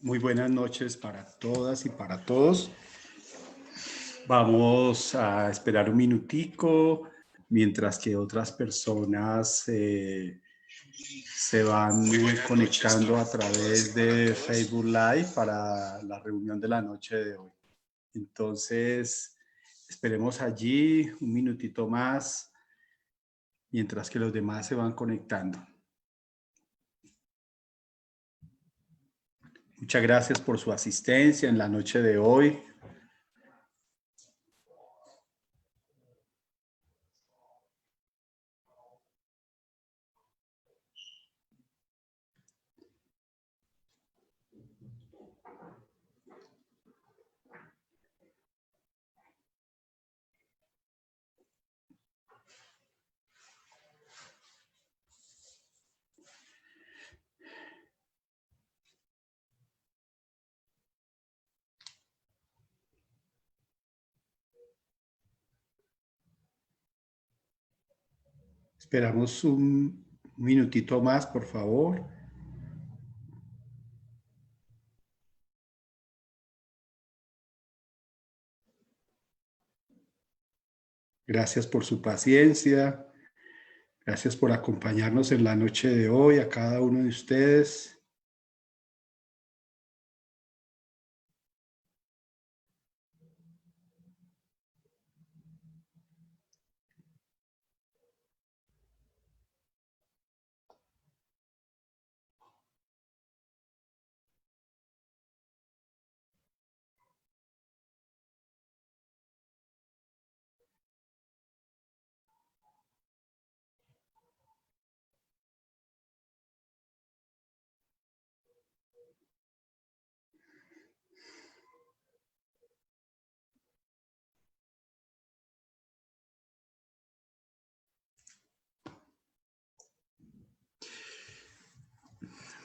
Muy buenas noches para todas y para todos. Vamos a esperar un minutico mientras que otras personas se van conectando a través de Facebook Live para la reunión de la noche de hoy. Entonces, esperemos allí un minutito más mientras que los demás se van conectando. Muchas gracias por su asistencia en la noche de hoy. Esperamos un minutito más, por favor. Gracias por su paciencia. Gracias por acompañarnos en la noche de hoy a cada uno de ustedes.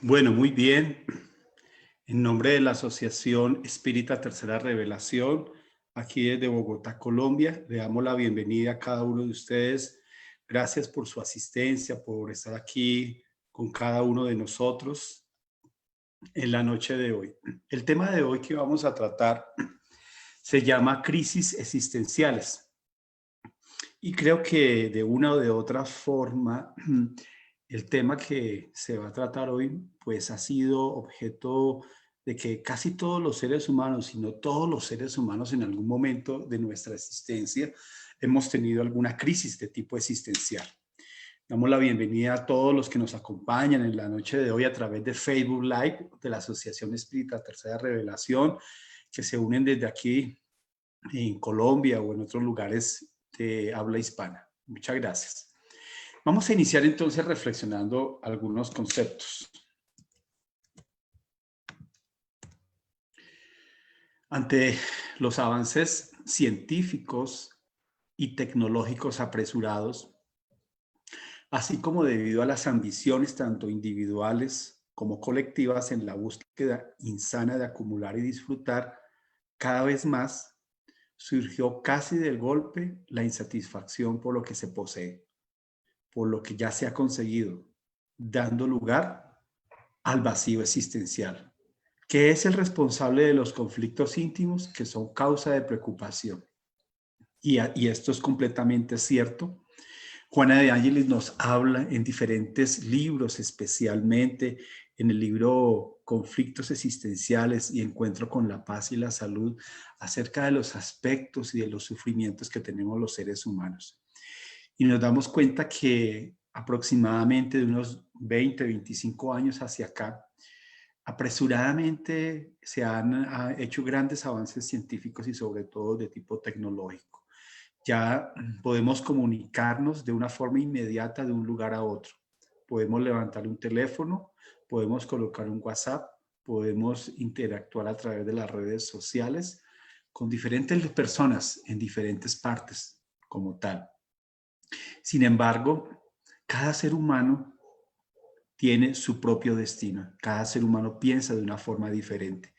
Bueno, muy bien. En nombre de la Asociación Espírita Tercera Revelación, aquí desde Bogotá, Colombia, le damos la bienvenida a cada uno de ustedes. Gracias por su asistencia, por estar aquí con cada uno de nosotros en la noche de hoy. El tema de hoy que vamos a tratar se llama crisis existenciales. Y creo que de una o de otra forma, el tema que se va a tratar hoy, pues ha sido objeto de que casi todos los seres humanos, si no todos los seres humanos en algún momento de nuestra existencia, hemos tenido alguna crisis de tipo existencial. Damos la bienvenida a todos los que nos acompañan en la noche de hoy a través de Facebook Live de la Asociación Espírita Tercera Revelación, que se unen desde aquí en Colombia o en otros lugares de habla hispana. Muchas gracias. Vamos a iniciar entonces reflexionando algunos conceptos. Ante los avances científicos y tecnológicos apresurados, así como debido a las ambiciones tanto individuales como colectivas en la búsqueda insana de acumular y disfrutar, cada vez más surgió casi del golpe la insatisfacción por lo que se posee, por lo que ya se ha conseguido, dando lugar al vacío existencial, que es el responsable de los conflictos íntimos que son causa de preocupación. Y esto es completamente cierto. Juana de Ángeles nos habla en diferentes libros, especialmente en el libro Conflictos Existenciales y Encuentro con la Paz y la Salud, acerca de los aspectos y de los sufrimientos que tenemos los seres humanos. Y nos damos cuenta que aproximadamente de unos 20, 25 años hacia acá, apresuradamente se han hecho grandes avances científicos y sobre todo de tipo tecnológico. Ya podemos comunicarnos de una forma inmediata de un lugar a otro. Podemos levantar un teléfono, podemos colocar un WhatsApp, podemos interactuar a través de las redes sociales con diferentes personas en diferentes partes como tal. Sin embargo, cada ser humano tiene su propio destino. Cada ser humano piensa de una forma diferente.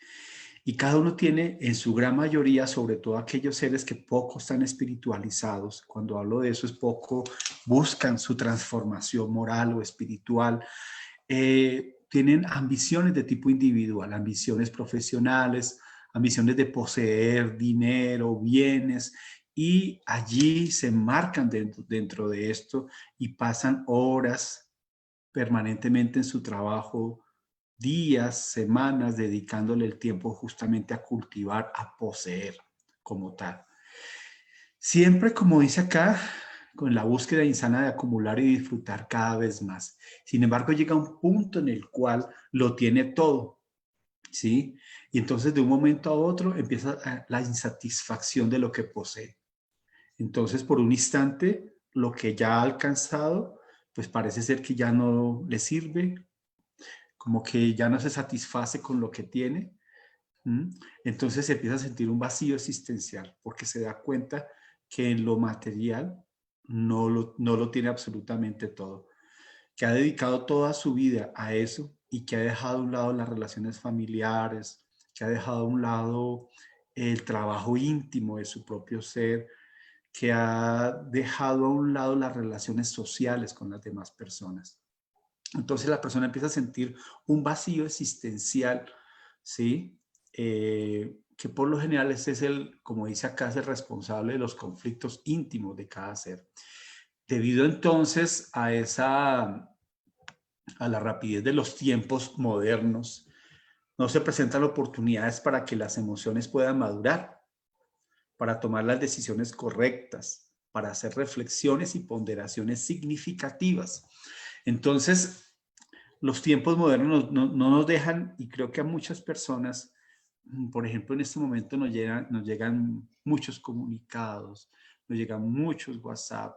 Y cada uno tiene, en su gran mayoría, sobre todo aquellos seres que poco están espiritualizados, cuando hablo de eso es poco, buscan su transformación moral o espiritual, tienen ambiciones de tipo individual, ambiciones profesionales, ambiciones de poseer dinero, bienes, y allí se marcan dentro de esto y pasan horas permanentemente en su trabajo, días, semanas, dedicándole el tiempo justamente a cultivar, a poseer como tal. Siempre, como dice acá, con la búsqueda insana de acumular y disfrutar cada vez más. Sin embargo, llega un punto en el cual lo tiene todo, ¿sí? Y entonces de un momento a otro empieza la insatisfacción de lo que posee. Entonces, por un instante, lo que ya ha alcanzado, pues parece ser que ya no le sirve, como que ya no se satisface con lo que tiene. ¿Mm? Entonces se empieza a sentir un vacío existencial porque se da cuenta que en lo material no lo tiene absolutamente todo, que ha dedicado toda su vida a eso y que ha dejado a un lado las relaciones familiares, que ha dejado a un lado el trabajo íntimo de su propio ser, que ha dejado a un lado las relaciones sociales con las demás personas. Entonces la persona empieza a sentir un vacío existencial, ¿sí? Que por lo general ese es como dice acá, es el responsable de los conflictos íntimos de cada ser. Debido entonces a la rapidez de los tiempos modernos, no se presentan oportunidades para que las emociones puedan madurar, para tomar las decisiones correctas, para hacer reflexiones y ponderaciones significativas. Entonces, los tiempos modernos no nos dejan, y creo que a muchas personas, por ejemplo, en este momento nos llegan muchos comunicados, nos llegan muchos WhatsApp,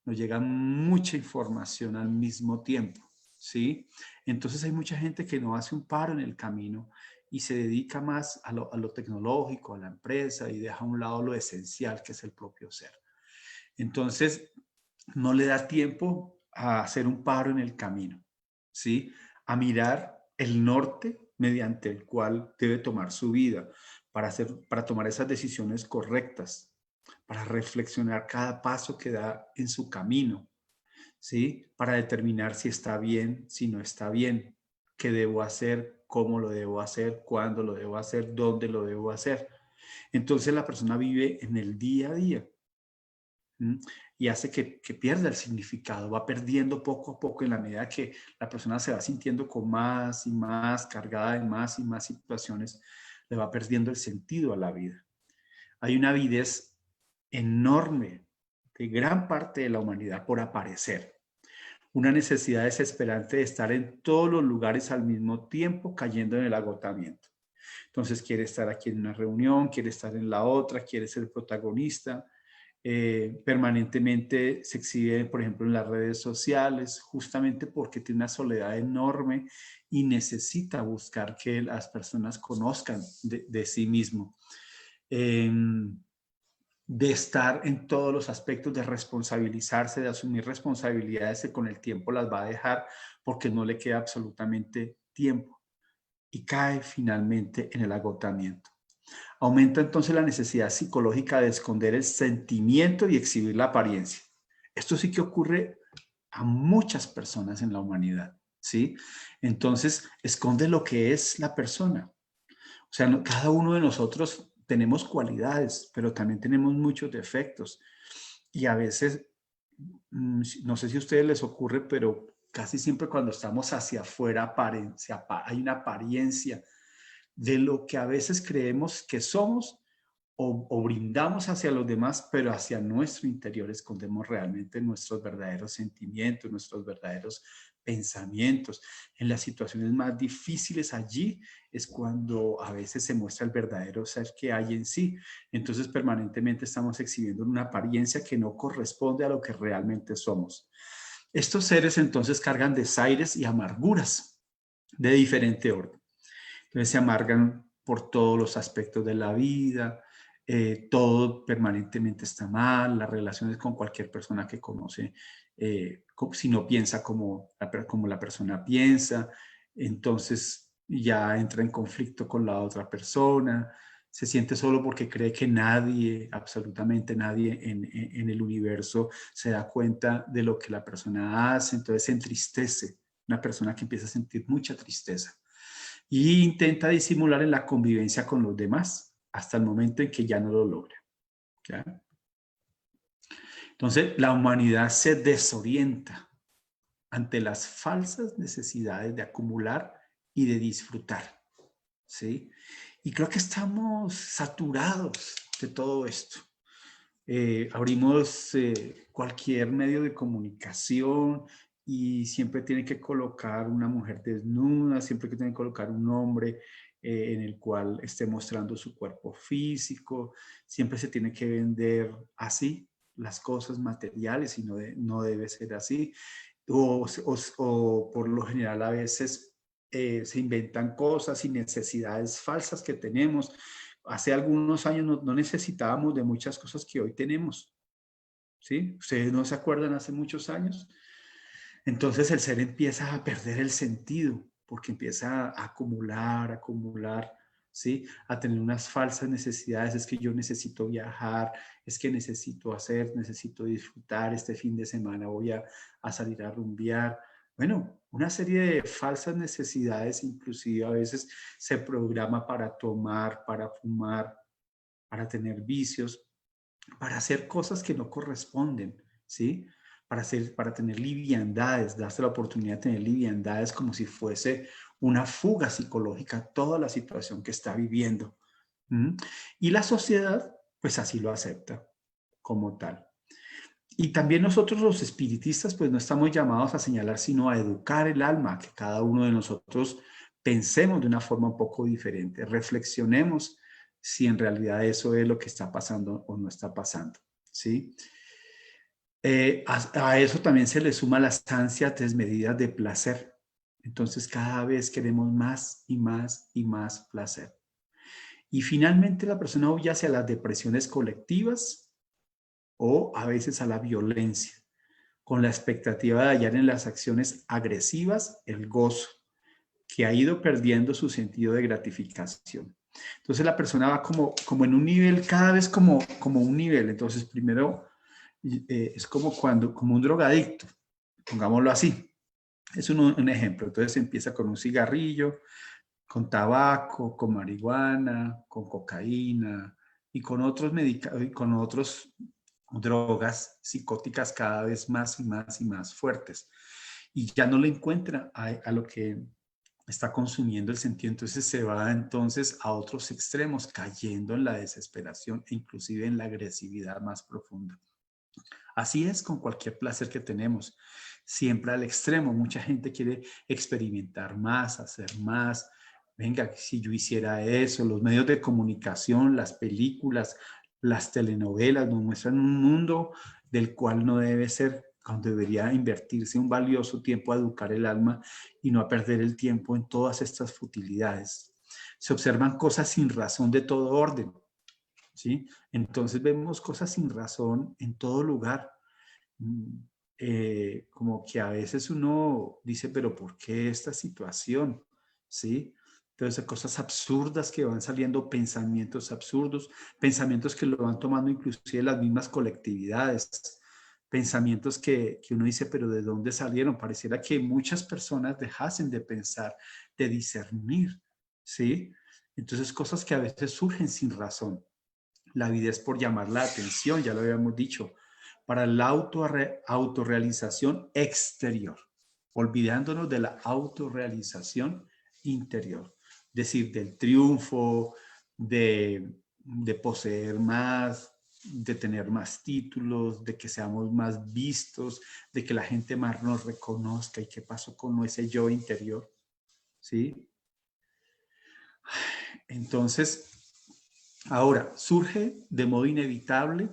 nos llega mucha información al mismo tiempo, ¿sí? Entonces hay mucha gente que no hace un paro en el camino y se dedica más a lo tecnológico, a la empresa, y deja a un lado lo esencial que es el propio ser. Entonces, no le da tiempo a hacer un paro en el camino, ¿sí? A mirar el norte mediante el cual debe tomar su vida para tomar esas decisiones correctas, para reflexionar cada paso que da en su camino, ¿sí? Para determinar si está bien, si no está bien, qué debo hacer, cómo lo debo hacer, cuándo lo debo hacer, dónde lo debo hacer. Entonces la persona vive en el día a día. ¿Mm? Y hace que pierda el significado, va perdiendo poco a poco en la medida que la persona se va sintiendo con más y más, cargada de más y más situaciones, le va perdiendo el sentido a la vida. Hay una avidez enorme de gran parte de la humanidad por aparecer, una necesidad desesperante de estar en todos los lugares al mismo tiempo, cayendo en el agotamiento. Entonces quiere estar aquí en una reunión, quiere estar en la otra, quiere ser protagonista, permanentemente se exhibe, por ejemplo, en las redes sociales, justamente porque tiene una soledad enorme y necesita buscar que las personas conozcan de sí mismo. De estar en todos los aspectos, de responsabilizarse, de asumir responsabilidades que con el tiempo las va a dejar porque no le queda absolutamente tiempo y cae finalmente en el agotamiento. Aumenta entonces la necesidad psicológica de esconder el sentimiento y exhibir la apariencia. Esto sí que ocurre a muchas personas en la humanidad, ¿sí? Entonces, esconde lo que es la persona. O sea, cada uno de nosotros tenemos cualidades, pero también tenemos muchos defectos. Y a veces, no sé si a ustedes les ocurre, pero casi siempre cuando estamos hacia afuera hay una apariencia de lo que a veces creemos que somos o brindamos hacia los demás, pero hacia nuestro interior escondemos realmente nuestros verdaderos sentimientos, nuestros verdaderos pensamientos. En las situaciones más difíciles allí es cuando a veces se muestra el verdadero ser que hay en sí. Entonces permanentemente estamos exhibiendo una apariencia que no corresponde a lo que realmente somos. Estos seres entonces cargan desaires y amarguras de diferente orden. Entonces se amargan por todos los aspectos de la vida, todo permanentemente está mal, las relaciones con cualquier persona que conoce, si no piensa como la persona piensa, entonces ya entra en conflicto con la otra persona, se siente solo porque cree que nadie, absolutamente nadie en el universo se da cuenta de lo que la persona hace, entonces se entristece una persona que empieza a sentir mucha tristeza y intenta disimular en la convivencia con los demás hasta el momento en que ya no lo logra. ¿Ya? Entonces, la humanidad se desorienta ante las falsas necesidades de acumular y de disfrutar, ¿sí? Y creo que estamos saturados de todo esto. Abrimos cualquier medio de comunicación y siempre tiene que colocar una mujer desnuda, siempre que tiene que colocar un hombre en el cual esté mostrando su cuerpo físico, siempre se tiene que vender así las cosas materiales y no debe ser así. O por lo general a veces se inventan cosas y necesidades falsas que tenemos. Hace algunos años no necesitábamos de muchas cosas que hoy tenemos, ¿sí? ¿Ustedes no se acuerdan hace muchos años? Entonces el ser empieza a perder el sentido porque empieza a acumular, ¿sí? A tener unas falsas necesidades. Es que yo necesito viajar, es que necesito disfrutar. Este fin de semana voy a salir a rumbear. Bueno, una serie de falsas necesidades, inclusive a veces se programa para tomar, para fumar, para tener vicios, para hacer cosas que no corresponden, ¿sí? Para tener liviandades, darse la oportunidad de tener liviandades como si fuese una fuga psicológica toda la situación que está viviendo. ¿Mm? Y la sociedad, pues así lo acepta como tal. Y también nosotros los espiritistas, pues no estamos llamados a señalar, sino a educar el alma, que cada uno de nosotros pensemos de una forma un poco diferente, reflexionemos si en realidad eso es lo que está pasando o no está pasando, ¿sí? A eso también se le suma las ansias desmedidas de placer. Entonces cada vez queremos más y más y más placer. Y finalmente la persona huye hacia las depresiones colectivas o a veces a la violencia, con la expectativa de hallar en las acciones agresivas el gozo, que ha ido perdiendo su sentido de gratificación. Entonces la persona va como en un nivel, cada vez como un nivel. Entonces primero es como un drogadicto, pongámoslo así. Es un ejemplo. Entonces empieza con un cigarrillo, con tabaco, con marihuana, con cocaína y con otros drogas psicóticas cada vez más y más y más fuertes. Y ya no le encuentra a lo que está consumiendo el sentido, entonces se va entonces a otros extremos, cayendo en la desesperación e inclusive en la agresividad más profunda. Así es con cualquier placer que tenemos, siempre al extremo. Mucha gente quiere experimentar más, hacer más. Venga, si yo hiciera eso, los medios de comunicación, las películas, las telenovelas nos muestran un mundo del cual no debe ser, cuando debería invertirse un valioso tiempo a educar el alma y no a perder el tiempo en todas estas futilidades. Se observan cosas sin razón de todo orden, ¿sí? Entonces vemos cosas sin razón en todo lugar. Como que a veces uno dice, pero ¿por qué esta situación? ¿Sí? Entonces, cosas absurdas que van saliendo, pensamientos absurdos, pensamientos que lo van tomando inclusive las mismas colectividades, pensamientos que uno dice, pero ¿de dónde salieron? Pareciera que muchas personas dejasen de pensar, de discernir, ¿sí? Entonces, cosas que a veces surgen sin razón. La vida es por llamar la atención, ya lo habíamos dicho, para la autorrealización exterior, olvidándonos de la autorrealización interior, es decir, del triunfo, de poseer más, de tener más títulos, de que seamos más vistos, de que la gente más nos reconozca. ¿Y qué pasó con ese yo interior? ¿Sí? Entonces, ahora, surge de modo inevitable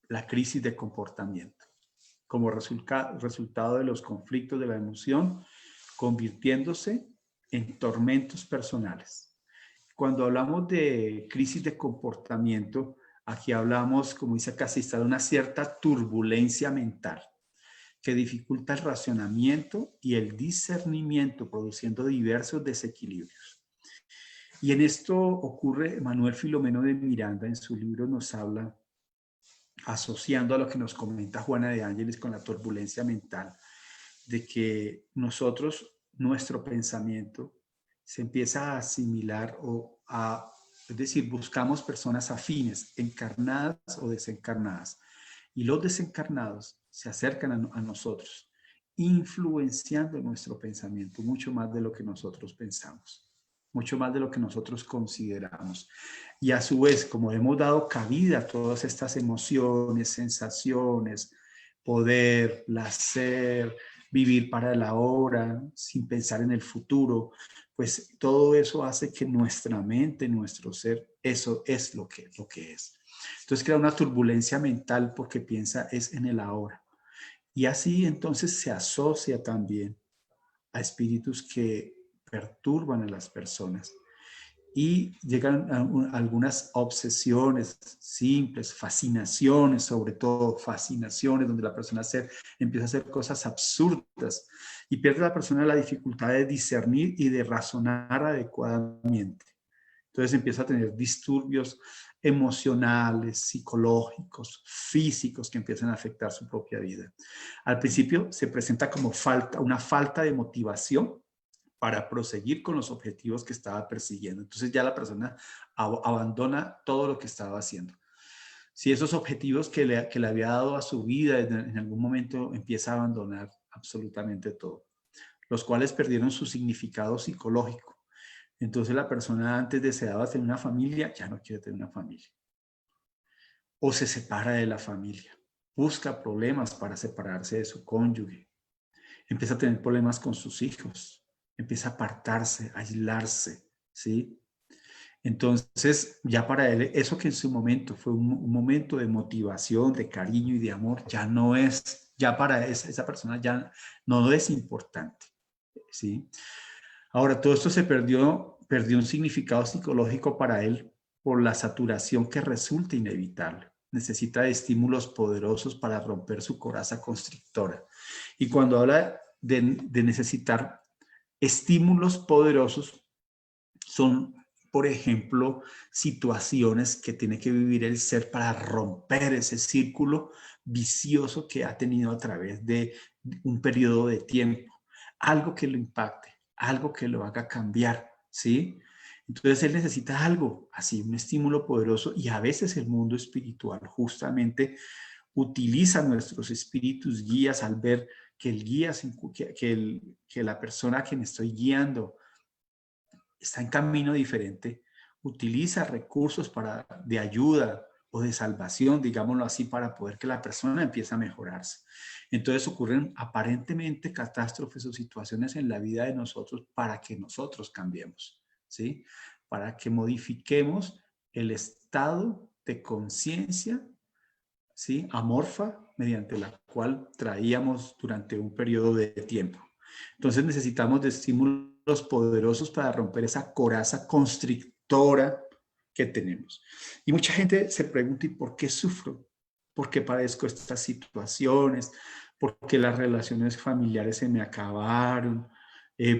la crisis de comportamiento como resultado de los conflictos de la emoción, convirtiéndose en tormentos personales. Cuando hablamos de crisis de comportamiento, aquí hablamos, como dice Casista, de una cierta turbulencia mental que dificulta el racionamiento y el discernimiento, produciendo diversos desequilibrios. Y en esto ocurre, Manuel Filomeno de Miranda en su libro nos habla, asociando a lo que nos comenta Juana de Ángeles con la turbulencia mental, de que nosotros nuestro pensamiento se empieza a asimilar es decir, buscamos personas afines, encarnadas o desencarnadas. Y los desencarnados se acercan a nosotros, influenciando nuestro pensamiento mucho más de lo que nosotros pensamos, mucho más de lo que nosotros consideramos. Y a su vez, como hemos dado cabida a todas estas emociones, sensaciones, poder, placer, vivir para la hora, sin pensar en el futuro, pues todo eso hace que nuestra mente, nuestro ser, eso es lo que es. Entonces crea una turbulencia mental porque piensa es en el ahora. Y así entonces se asocia también a espíritus que perturban a las personas. Y llegan a algunas obsesiones simples, fascinaciones, sobre todo fascinaciones, donde la persona empieza a hacer cosas absurdas y pierde la persona la dificultad de discernir y de razonar adecuadamente. Entonces empieza a tener disturbios emocionales, psicológicos, físicos que empiezan a afectar su propia vida. Al principio se presenta como una falta de motivación para proseguir con los objetivos que estaba persiguiendo. Entonces ya la persona abandona todo lo que estaba haciendo. Si esos objetivos que le había dado a su vida en algún momento empieza a abandonar absolutamente todo, los cuales perdieron su significado psicológico. Entonces la persona antes deseaba tener una familia, ya no quiere tener una familia. O se separa de la familia, busca problemas para separarse de su cónyuge, empieza a tener problemas con sus hijos, empieza a apartarse, a aislarse, ¿sí? Entonces, ya para él, eso que en su momento fue un momento de motivación, de cariño y de amor, ya no es, ya para esa persona ya no es importante, ¿sí? Ahora, todo esto perdió un significado psicológico para él por la saturación que resulta inevitable. Necesita de estímulos poderosos para romper su coraza constrictora. Y cuando habla de necesitar estímulos poderosos, son, por ejemplo, situaciones que tiene que vivir el ser para romper ese círculo vicioso que ha tenido a través de un periodo de tiempo. Algo que lo impacte, algo que lo haga cambiar, ¿sí? Entonces él necesita algo, así, un estímulo poderoso, y a veces el mundo espiritual justamente utiliza nuestros espíritus guías al ver que el guía, que la persona a quien estoy guiando está en camino diferente, utiliza recursos de ayuda o de salvación, digámoslo así, para poder que la persona empiece a mejorarse. Entonces ocurren aparentemente catástrofes o situaciones en la vida de nosotros para que nosotros cambiemos, ¿sí? Para que modifiquemos el estado de conciencia, ¿sí? Amorfa, mediante la cual traíamos durante un periodo de tiempo. Entonces necesitamos de estímulos poderosos para romper esa coraza constrictora que tenemos. Y mucha gente se pregunta, ¿y por qué sufro? ¿Por qué padezco estas situaciones? ¿Por qué las relaciones familiares se me acabaron?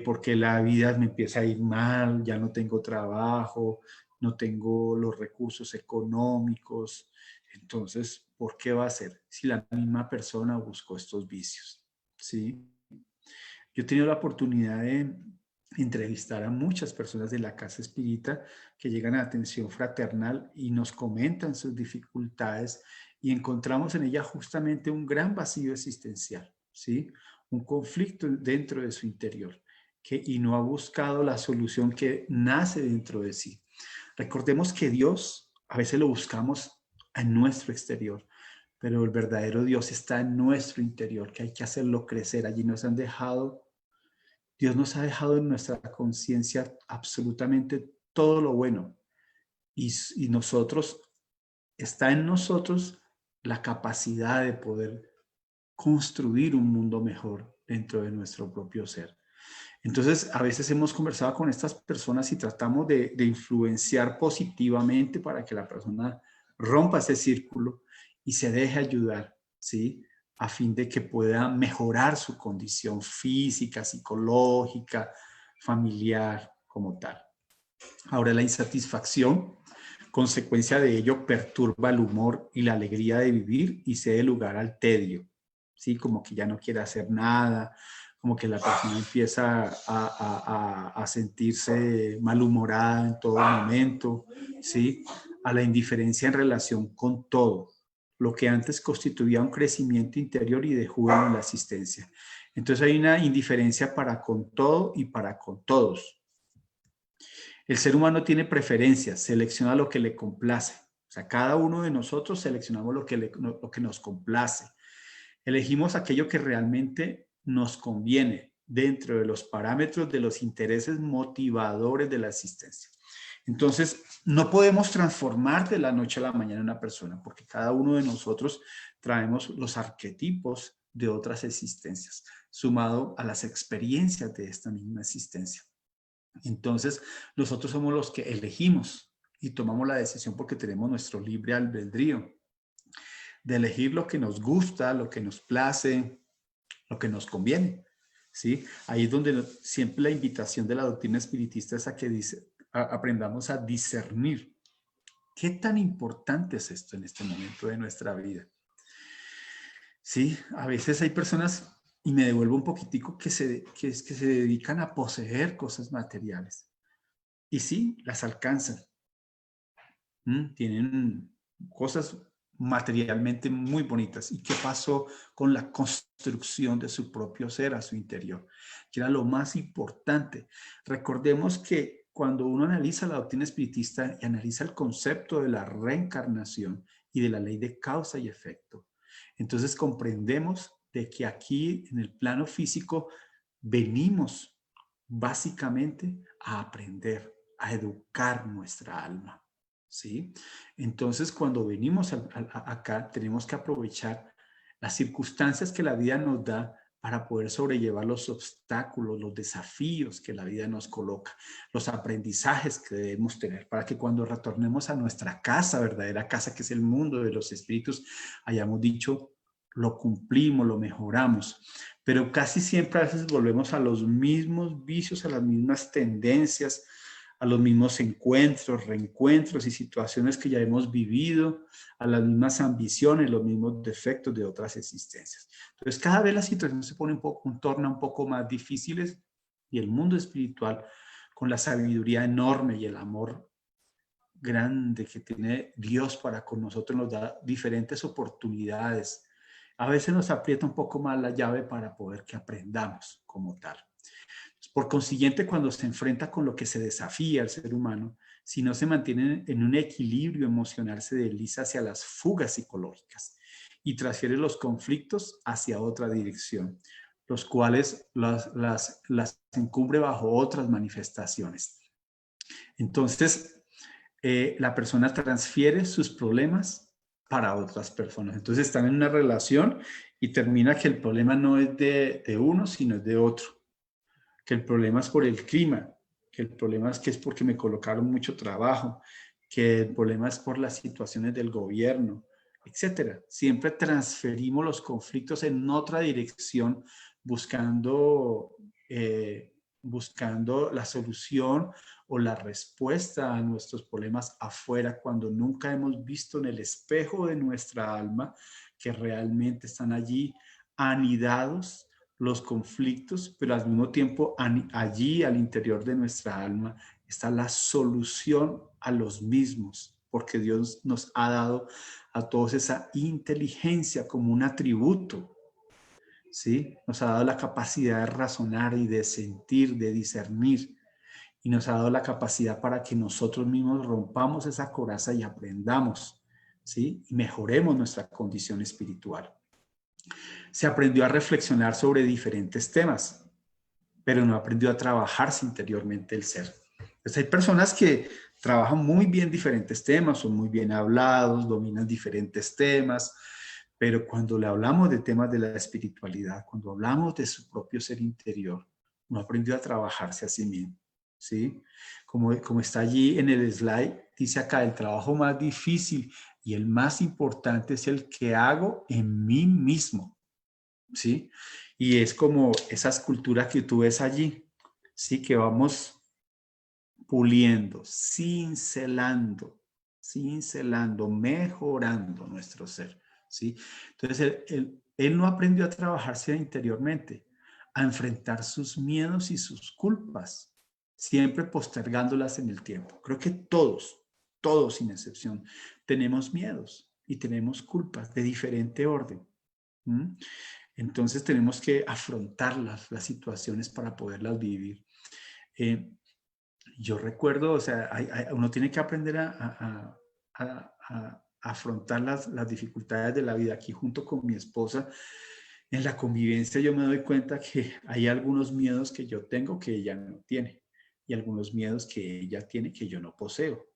¿Por qué la vida me empieza a ir mal? Ya no tengo trabajo, no tengo los recursos económicos. Entonces, ¿por qué va a ser si la misma persona buscó estos vicios? ¿Sí? Yo he tenido la oportunidad de entrevistar a muchas personas de la Casa Espírita que llegan a atención fraternal y nos comentan sus dificultades y encontramos en ella justamente un gran vacío existencial, ¿sí? Un conflicto dentro de su interior y no ha buscado la solución que nace dentro de sí. Recordemos que Dios a veces lo buscamos en nuestro exterior, pero el verdadero Dios está en nuestro interior, que hay que hacerlo crecer. Allí Dios nos ha dejado en nuestra conciencia absolutamente todo lo bueno y nosotros, está en nosotros la capacidad de poder construir un mundo mejor dentro de nuestro propio ser. Entonces, a veces hemos conversado con estas personas y tratamos de influenciar positivamente para que la persona rompa ese círculo y se deje ayudar, ¿sí? A fin de que pueda mejorar su condición física, psicológica, familiar, como tal. Ahora, la insatisfacción, consecuencia de ello, perturba el humor y la alegría de vivir y cede lugar al tedio, ¿sí? Como que ya no quiere hacer nada, como que la persona empieza a sentirse malhumorada en todo momento, ¿sí? A la indiferencia en relación con todo, lo que antes constituía un crecimiento interior y de júbilo en la asistencia. Entonces hay una indiferencia para con todo y para con todos. El ser humano tiene preferencias, selecciona lo que le complace. O sea, cada uno de nosotros seleccionamos lo que nos complace. Elegimos aquello que realmente nos conviene dentro de los parámetros de los intereses motivadores de la existencia. Entonces, no podemos transformar de la noche a la mañana a una persona, porque cada uno de nosotros traemos los arquetipos de otras existencias, sumado a las experiencias de esta misma existencia. Entonces, nosotros somos los que elegimos y tomamos la decisión porque tenemos nuestro libre albedrío de elegir lo que nos gusta, lo que nos place, lo que nos conviene, ¿sí? Ahí es donde siempre la invitación de la doctrina espiritista es a que aprendamos a discernir. ¿Qué tan importante es esto en este momento de nuestra vida? Sí, a veces hay personas, y me devuelvo un poquitico, que se dedican a poseer cosas materiales. Y sí, las alcanzan. Tienen cosas materialmente muy bonitas. ¿Y qué pasó con la construcción de su propio ser a su interior? Que era lo más importante. Recordemos que cuando uno analiza la doctrina espiritista y analiza el concepto de la reencarnación y de la ley de causa y efecto, entonces comprendemos de que aquí en el plano físico venimos básicamente a aprender, a educar nuestra alma. ¿Sí? Entonces, cuando venimos acá, tenemos que aprovechar las circunstancias que la vida nos da para poder sobrellevar los obstáculos, los desafíos que la vida nos coloca, los aprendizajes que debemos tener, para que cuando retornemos a nuestra casa, verdadera casa, que es el mundo de los espíritus, hayamos dicho, lo cumplimos, lo mejoramos. Pero casi siempre a veces volvemos a los mismos vicios, a las mismas tendencias, a los mismos encuentros, reencuentros y situaciones que ya hemos vivido, a las mismas ambiciones, los mismos defectos de otras existencias. Entonces, cada vez la situación se pone torna un poco más difíciles y el mundo espiritual, con la sabiduría enorme y el amor grande que tiene Dios para con nosotros, nos da diferentes oportunidades. A veces nos aprieta un poco más la llave para poder que aprendamos como tal. Por consiguiente, cuando se enfrenta con lo que se desafía al ser humano, si no se mantiene en un equilibrio emocional, se desliza hacia las fugas psicológicas y transfiere los conflictos hacia otra dirección, los cuales las encubre bajo otras manifestaciones. Entonces, la persona transfiere sus problemas para otras personas. Entonces, están en una relación y termina que el problema no es de uno, sino es de otro. Que el problema es por el clima, que el problema es que es porque me colocaron mucho trabajo, que el problema es por las situaciones del gobierno, etcétera. Siempre transferimos los conflictos en otra dirección buscando, buscando la solución o la respuesta a nuestros problemas afuera, cuando nunca hemos visto en el espejo de nuestra alma que realmente están allí anidados los conflictos, pero al mismo tiempo allí al interior de nuestra alma está la solución a los mismos, porque Dios nos ha dado a todos esa inteligencia como un atributo, ¿sí? Nos ha dado la capacidad de razonar y de sentir, de discernir, y nos ha dado la capacidad para que nosotros mismos rompamos esa coraza y aprendamos, ¿sí? Y mejoremos nuestra condición espiritual. Se aprendió a reflexionar sobre diferentes temas, pero no aprendió a trabajarse interiormente el ser. Entonces hay personas que trabajan muy bien diferentes temas, son muy bien hablados, dominan diferentes temas, pero cuando le hablamos de temas de la espiritualidad, cuando hablamos de su propio ser interior, no aprendió a trabajarse a sí mismo, ¿sí? Como está allí en el slide, dice acá, el trabajo más difícil y el más importante es el que hago en mí mismo, ¿sí? Y es como esa escultura que tú ves allí, ¿sí? Que vamos puliendo, cincelando, mejorando nuestro ser, ¿sí? Entonces, él no aprendió a trabajarse interiormente, a enfrentar sus miedos y sus culpas, siempre postergándolas en el tiempo. Creo que todos sin excepción, tenemos miedos y tenemos culpas de diferente orden. ¿Mm? Entonces tenemos que afrontar las situaciones para poderlas vivir. Yo recuerdo, o sea, uno tiene que aprender a afrontar las dificultades de la vida. Aquí junto con mi esposa, en la convivencia yo me doy cuenta que hay algunos miedos que yo tengo que ella no tiene y algunos miedos que ella tiene que yo no poseo.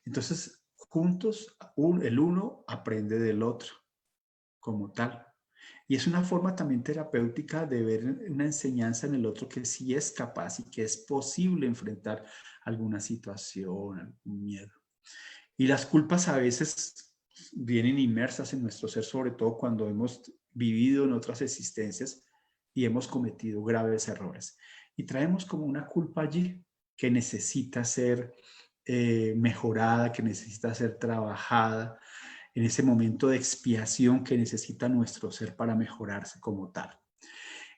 Entonces, juntos, el uno aprende del otro como tal. Y es una forma también terapéutica de ver una enseñanza en el otro que sí es capaz y que es posible enfrentar alguna situación, algún miedo. Y las culpas a veces vienen inmersas en nuestro ser, sobre todo cuando hemos vivido en otras existencias y hemos cometido graves errores. Y traemos como una culpa allí que necesita ser mejorada, que necesita ser trabajada, en ese momento de expiación que necesita nuestro ser para mejorarse como tal.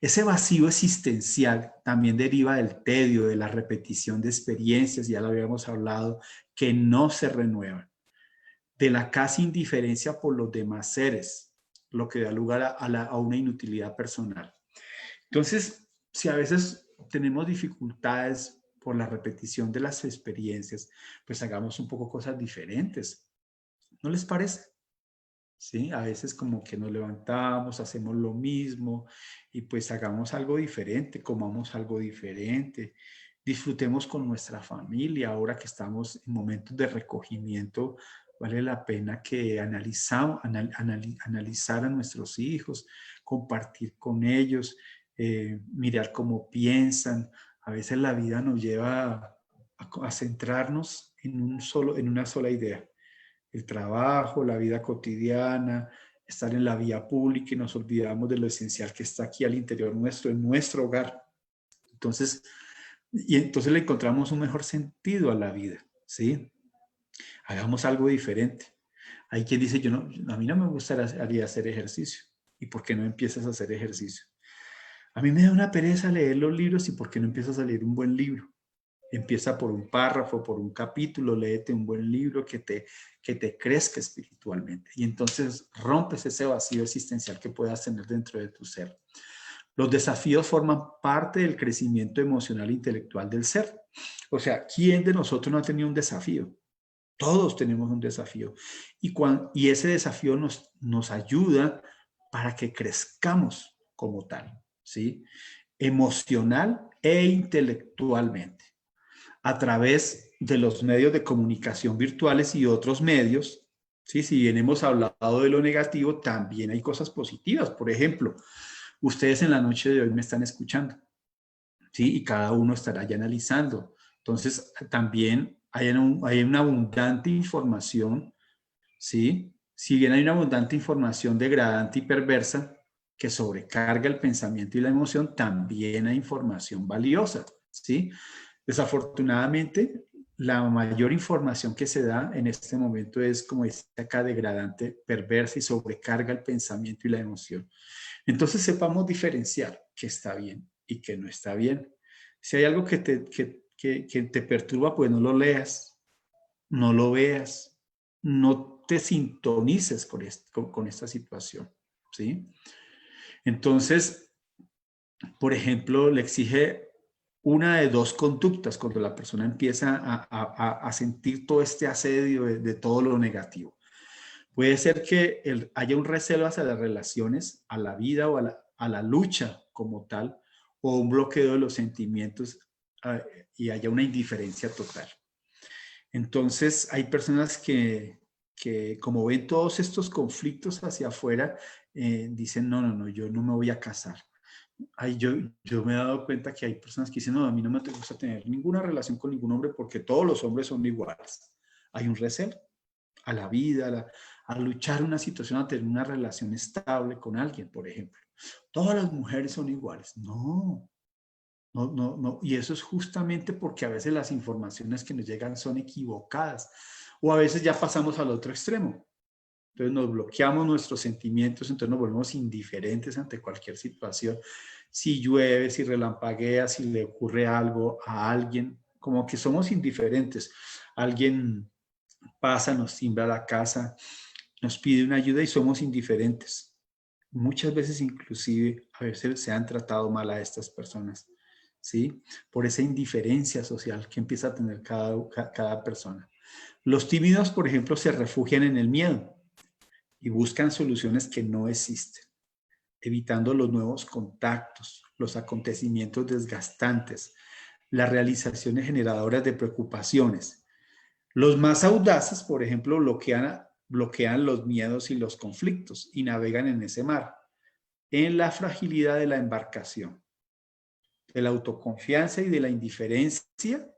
Ese vacío existencial también deriva del tedio, de la repetición de experiencias, ya lo habíamos hablado, que no se renuevan, de la casi indiferencia por los demás seres, lo que da lugar a una inutilidad personal. Entonces, si a veces tenemos dificultades por la repetición de las experiencias, pues hagamos un poco cosas diferentes. ¿No les parece? ¿Sí? A veces como que nos levantamos, hacemos lo mismo y pues hagamos algo diferente, comamos algo diferente, disfrutemos con nuestra familia. Ahora que estamos en momentos de recogimiento, vale la pena que analizar a nuestros hijos, compartir con ellos, mirar cómo piensan. A veces la vida nos lleva a centrarnos en una sola idea. El trabajo, la vida cotidiana, estar en la vía pública y nos olvidamos de lo esencial que está aquí al interior nuestro, en nuestro hogar. Entonces le encontramos un mejor sentido a la vida, ¿sí? Hagamos algo diferente. Hay quien dice, a mí no me gustaría hacer ejercicio. ¿Y por qué no empiezas a hacer ejercicio? A mí me da una pereza leer los libros y ¿por qué no empiezas a leer un buen libro? Empieza por un párrafo, por un capítulo, léete un buen libro que te crezca espiritualmente. Y entonces rompes ese vacío existencial que puedas tener dentro de tu ser. Los desafíos forman parte del crecimiento emocional e intelectual del ser. O sea, ¿quién de nosotros no ha tenido un desafío? Todos tenemos un desafío. Y ese desafío nos ayuda para que crezcamos como tal, ¿sí? Emocional e intelectualmente, a través de los medios de comunicación virtuales y otros medios. ¿Sí? Si bien hemos hablado de lo negativo, también hay cosas positivas. Por ejemplo, ustedes en la noche de hoy me están escuchando, ¿sí? Y cada uno estará ya analizando. Entonces, también hay una abundante información, ¿sí? Si bien hay una abundante información degradante y perversa que sobrecarga el pensamiento y la emoción, también hay información valiosa, ¿sí? Desafortunadamente, la mayor información que se da en este momento es, como dice acá, degradante, perversa y sobrecarga el pensamiento y la emoción. Entonces sepamos diferenciar qué está bien y qué no está bien. Si hay algo que te perturba, pues no lo leas, no lo veas, no te sintonices con esta situación, ¿sí? Entonces, por ejemplo, le exige una de dos conductas cuando la persona empieza a sentir todo este asedio de todo lo negativo. Puede ser que haya un recelo hacia las relaciones, a la vida o a la lucha como tal, o un bloqueo de los sentimientos y haya una indiferencia total. Entonces, hay personas que como ven todos estos conflictos hacia afuera, dicen, no, yo no me voy a casar. Yo me he dado cuenta que hay personas que dicen, no, a mí no me gusta tener ninguna relación con ningún hombre porque todos los hombres son iguales. Hay un recelo a la vida, a luchar una situación, a tener una relación estable con alguien, por ejemplo. Todas las mujeres son iguales. No. Y eso es justamente porque a veces las informaciones que nos llegan son equivocadas o a veces ya pasamos al otro extremo. Entonces nos bloqueamos nuestros sentimientos, entonces nos volvemos indiferentes ante cualquier situación. si llueve, si relampaguea, si le ocurre algo a alguien, como que somos indiferentes. Alguien pasa, nos timbra la casa, nos pide una ayuda y somos indiferentes. Muchas veces inclusive, a veces se han tratado mal a estas personas, ¿sí? Por esa indiferencia social que empieza a tener cada persona. Los tímidos, por ejemplo, se refugian en el miedo y buscan soluciones que no existen, evitando los nuevos contactos, los acontecimientos desgastantes, las realizaciones generadoras de preocupaciones. Los más audaces, por ejemplo, bloquean los miedos y los conflictos y navegan en ese mar, en la fragilidad de la embarcación, de la autoconfianza y de la indiferencia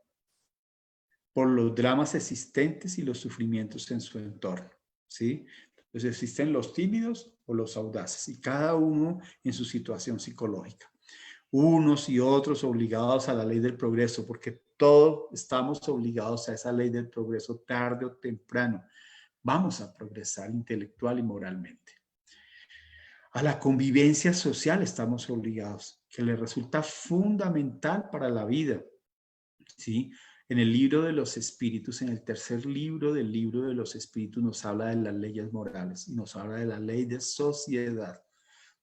por los dramas existentes y los sufrimientos en su entorno, ¿sí? Entonces existen los tímidos o los audaces y cada uno en su situación psicológica. Unos y otros obligados a la ley del progreso, porque todos estamos obligados a esa ley del progreso tarde o temprano. Vamos a progresar intelectual y moralmente. A la convivencia social estamos obligados, que le resulta fundamental para la vida, ¿sí? En el libro de los espíritus, en el tercer libro del libro de los espíritus, nos habla de las leyes morales y nos habla de la ley de sociedad.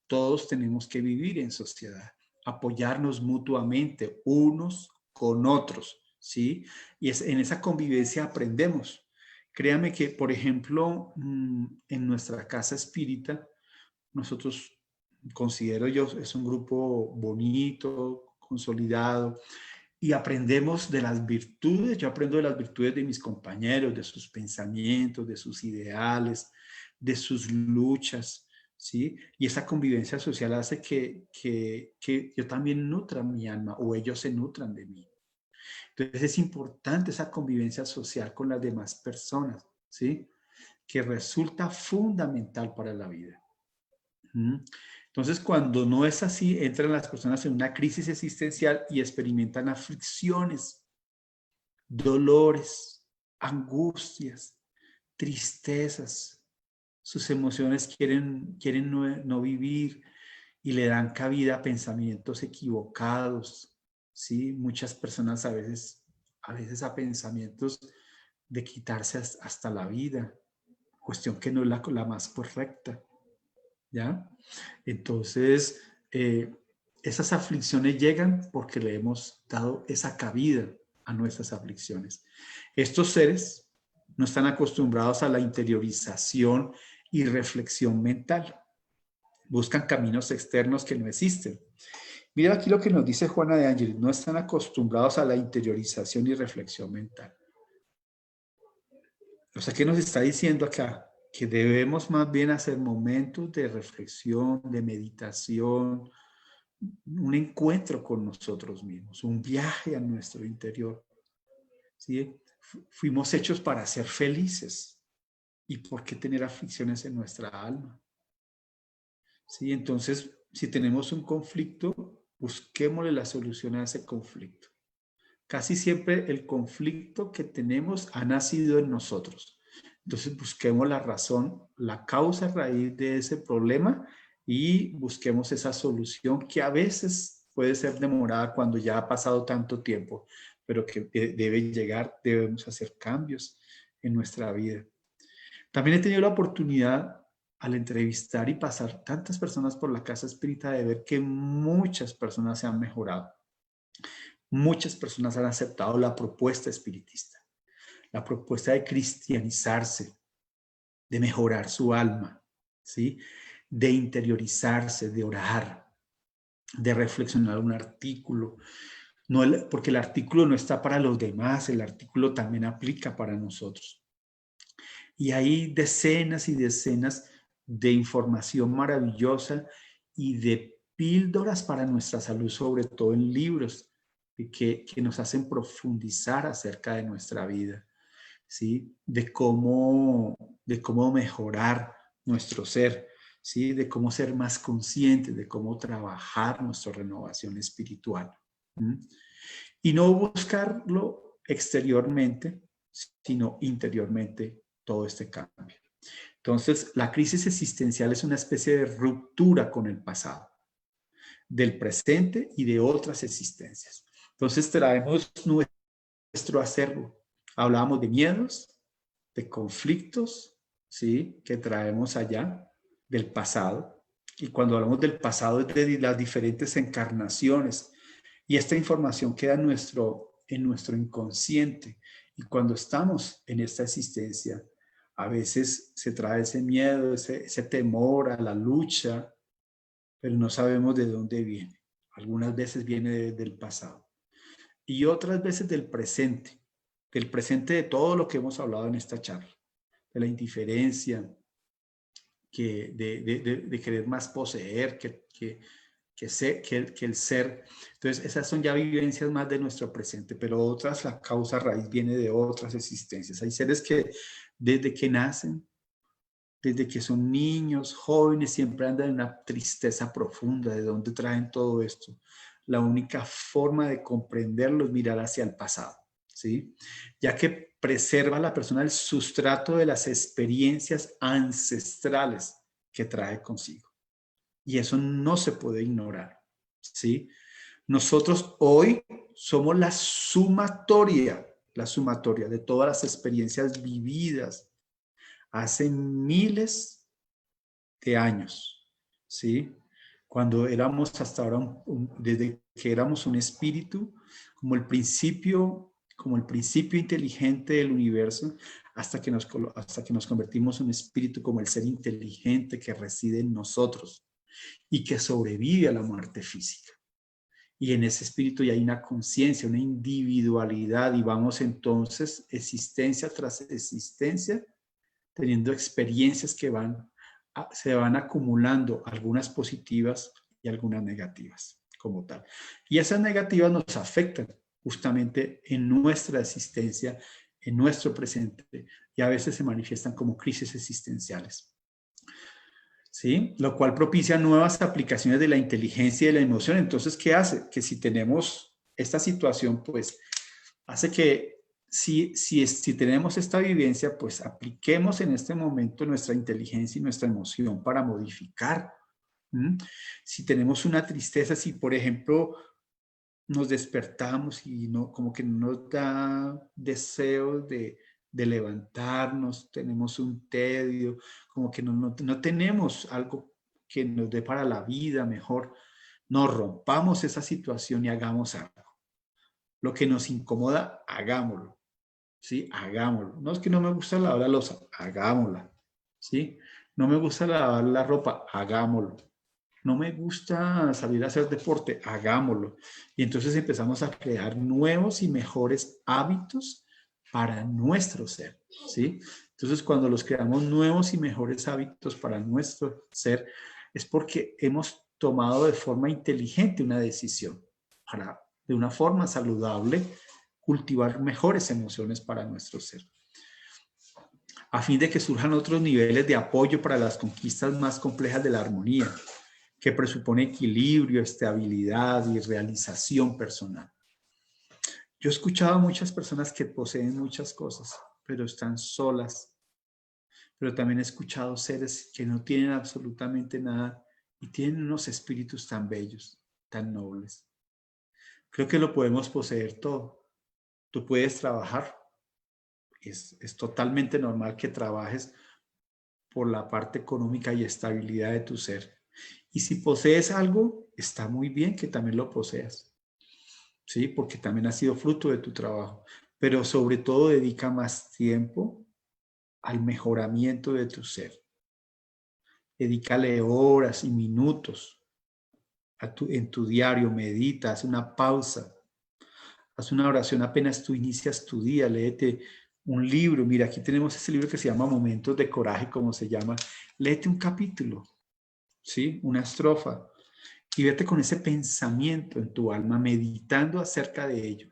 Todos tenemos que vivir en sociedad, apoyarnos mutuamente unos con otros, ¿sí? Y en esa convivencia aprendemos. Créame que, por ejemplo, en nuestra casa espírita, nosotros, considero yo, es un grupo bonito, consolidado, y aprendemos de las virtudes. Yo aprendo de las virtudes de mis compañeros, de sus pensamientos, de sus ideales, de sus luchas, ¿sí? Y esa convivencia social hace que yo también nutra mi alma o ellos se nutran de mí. Entonces es importante esa convivencia social con las demás personas, ¿sí? Que resulta fundamental para la vida. Entonces, cuando no es así, entran las personas en una crisis existencial y experimentan aflicciones, dolores, angustias, tristezas. Sus emociones quieren no vivir y le dan cabida a pensamientos equivocados, ¿sí? Muchas personas a veces a pensamientos de quitarse hasta la vida, cuestión que no es la más correcta, ¿ya? Entonces, esas aflicciones llegan porque le hemos dado esa cabida a nuestras aflicciones. Estos seres no están acostumbrados a la interiorización y reflexión mental. Buscan caminos externos que no existen. Mira aquí lo que nos dice Juana de Ángeles. No están acostumbrados a la interiorización y reflexión mental. O sea, ¿qué nos está diciendo acá? Que debemos más bien hacer momentos de reflexión, de meditación, un encuentro con nosotros mismos, un viaje a nuestro interior. ¿Sí? Fuimos hechos para ser felices. ¿Y por qué tener aflicciones en nuestra alma? ¿Sí? Entonces, si tenemos un conflicto, busquémosle la solución a ese conflicto. Casi siempre el conflicto que tenemos ha nacido en nosotros. Entonces busquemos la razón, la causa raíz de ese problema y busquemos esa solución que a veces puede ser demorada cuando ya ha pasado tanto tiempo, pero que debe llegar, debemos hacer cambios en nuestra vida. También he tenido la oportunidad al entrevistar y pasar tantas personas por la casa espírita de ver que muchas personas se han mejorado. Muchas personas han aceptado la propuesta espiritista, la propuesta de cristianizarse, de mejorar su alma, ¿sí? De interiorizarse, de orar, de reflexionar un artículo. No, porque el artículo no está para los demás, el artículo también aplica para nosotros. Y hay decenas y decenas de información maravillosa y de píldoras para nuestra salud, sobre todo en libros que nos hacen profundizar acerca de nuestra vida, ¿sí? De cómo mejorar nuestro ser, ¿sí? De cómo ser más conscientes, de cómo trabajar nuestra renovación espiritual. Y no buscarlo exteriormente, sino interiormente todo este cambio. Entonces, la crisis existencial es una especie de ruptura con el pasado, del presente y de otras existencias. Entonces traemos nuestro acervo. Hablábamos de miedos, de conflictos, ¿sí? Que traemos allá del pasado. Y cuando hablamos del pasado es de las diferentes encarnaciones. Y esta información queda en nuestro inconsciente. Y cuando estamos en esta existencia, a veces se trae ese miedo, ese temor a la lucha, pero no sabemos de dónde viene. Algunas veces viene del pasado y otras veces del presente de todo lo que hemos hablado en esta charla, de la indiferencia, de querer más poseer que el ser. Entonces, esas son ya vivencias más de nuestro presente, pero otras, la causa raíz viene de otras existencias. Hay seres que desde que nacen, desde que son niños, jóvenes, siempre andan en una tristeza profunda. ¿De dónde traen todo esto? La única forma de comprenderlo es mirar hacia el pasado, ¿sí? Ya que preserva a la persona el sustrato de las experiencias ancestrales que trae consigo. Y eso no se puede ignorar, ¿sí? Nosotros hoy somos la sumatoria de todas las experiencias vividas hace miles de años, ¿sí? Cuando éramos hasta ahora, desde que éramos un espíritu, como el principio inteligente del universo, hasta que nos convertimos en un espíritu como el ser inteligente que reside en nosotros y que sobrevive a la muerte física. Y en ese espíritu ya hay una conciencia, una individualidad, y vamos entonces existencia tras existencia, teniendo experiencias que se van acumulando, algunas positivas y algunas negativas como tal. Y esas negativas nos afectan justamente en nuestra existencia, en nuestro presente, y a veces se manifiestan como crisis existenciales. ¿Sí? Lo cual propicia nuevas aplicaciones de la inteligencia y de la emoción. Entonces, ¿qué hace? Que si tenemos esta situación, pues hace que si tenemos esta vivencia, pues apliquemos en este momento nuestra inteligencia y nuestra emoción para modificar. Si tenemos una tristeza, si por ejemplo nos despertamos y no, como que no nos da deseo de levantarnos, tenemos un tedio, como que no tenemos algo que nos dé para la vida mejor, no rompamos esa situación y hagamos algo. Lo que nos incomoda, hagámoslo, ¿sí? Hagámoslo. No es que no me gusta lavar la loza, hagámosla, ¿sí? No me gusta lavar la ropa, hagámoslo. No me gusta salir a hacer deporte, hagámoslo. Y entonces empezamos a crear nuevos y mejores hábitos para nuestro ser, ¿sí? Entonces, cuando los creamos nuevos y mejores hábitos para nuestro ser, es porque hemos tomado de forma inteligente una decisión para, de una forma saludable, cultivar mejores emociones para nuestro ser, a fin de que surjan otros niveles de apoyo para las conquistas más complejas de la armonía, que presupone equilibrio, estabilidad y realización personal. Yo he escuchado a muchas personas que poseen muchas cosas, pero están solas. Pero también he escuchado seres que no tienen absolutamente nada y tienen unos espíritus tan bellos, tan nobles. Creo que lo podemos poseer todo. Tú puedes trabajar. Es totalmente normal que trabajes por la parte económica y estabilidad de tu ser. Y si posees algo, está muy bien que también lo poseas, ¿sí? Porque también ha sido fruto de tu trabajo. Pero sobre todo dedica más tiempo al mejoramiento de tu ser. Dedícale horas y minutos en tu diario, medita, haz una pausa, haz una oración apenas tú inicias tu día, léete un libro. Mira, aquí tenemos este libro que se llama Momentos de Coraje, como se llama. Léete un capítulo, ¿sí? Una estrofa. Y vete con ese pensamiento en tu alma, meditando acerca de ello.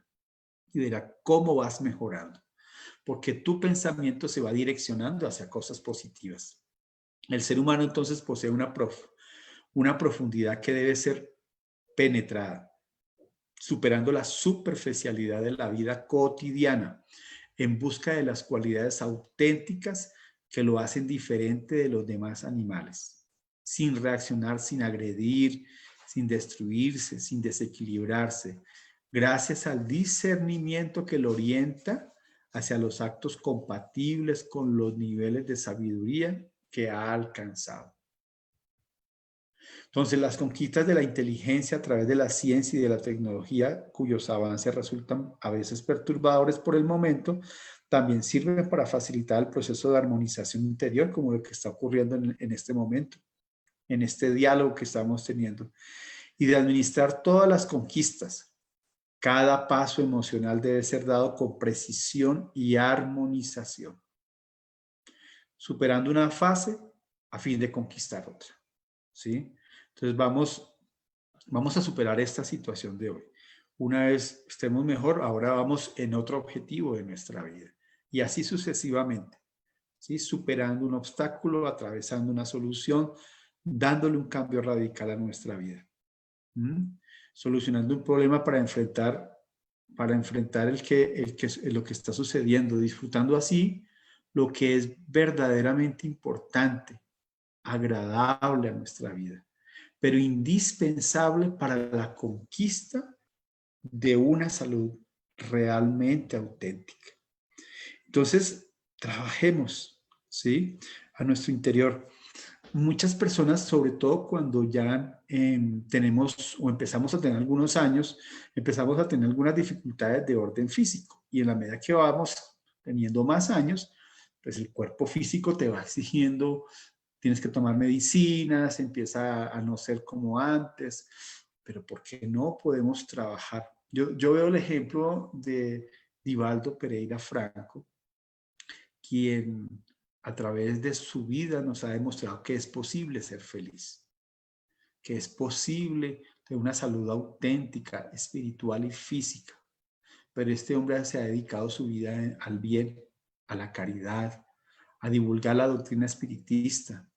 Y verá cómo vas mejorando. Porque tu pensamiento se va direccionando hacia cosas positivas. El ser humano entonces posee una profundidad que debe ser penetrada, superando la superficialidad de la vida cotidiana, en busca de las cualidades auténticas que lo hacen diferente de los demás animales, sin reaccionar, sin agredir, sin destruirse, sin desequilibrarse, gracias al discernimiento que lo orienta hacia los actos compatibles con los niveles de sabiduría que ha alcanzado. Entonces, las conquistas de la inteligencia a través de la ciencia y de la tecnología, cuyos avances resultan a veces perturbadores por el momento, también sirven para facilitar el proceso de armonización interior, como lo que está ocurriendo en este momento, en este diálogo que estamos teniendo, y de administrar todas las conquistas. Cada paso emocional debe ser dado con precisión y armonización, superando una fase a fin de conquistar otra, ¿sí? Entonces vamos a superar esta situación de hoy. Una vez estemos mejor, ahora vamos en otro objetivo de nuestra vida. Y así sucesivamente, ¿sí? Superando un obstáculo, atravesando una solución, dándole un cambio radical a nuestra vida. Solucionando un problema para enfrentar lo que está sucediendo, disfrutando así lo que es verdaderamente importante, agradable a nuestra vida, pero indispensable para la conquista de una salud realmente auténtica. Entonces, trabajemos, ¿sí? A nuestro interior. Muchas personas, sobre todo cuando ya tenemos o empezamos a tener algunos años, empezamos a tener algunas dificultades de orden físico. Y en la medida que vamos teniendo más años, pues el cuerpo físico te va exigiendo, tienes que tomar medicinas, empieza a no ser como antes, pero ¿por qué no podemos trabajar? Yo veo el ejemplo de Divaldo Pereira Franco, quien a través de su vida nos ha demostrado que es posible ser feliz, que es posible tener una salud auténtica, espiritual y física. Pero este hombre se ha dedicado su vida al bien, a la caridad, a divulgar la doctrina espiritista,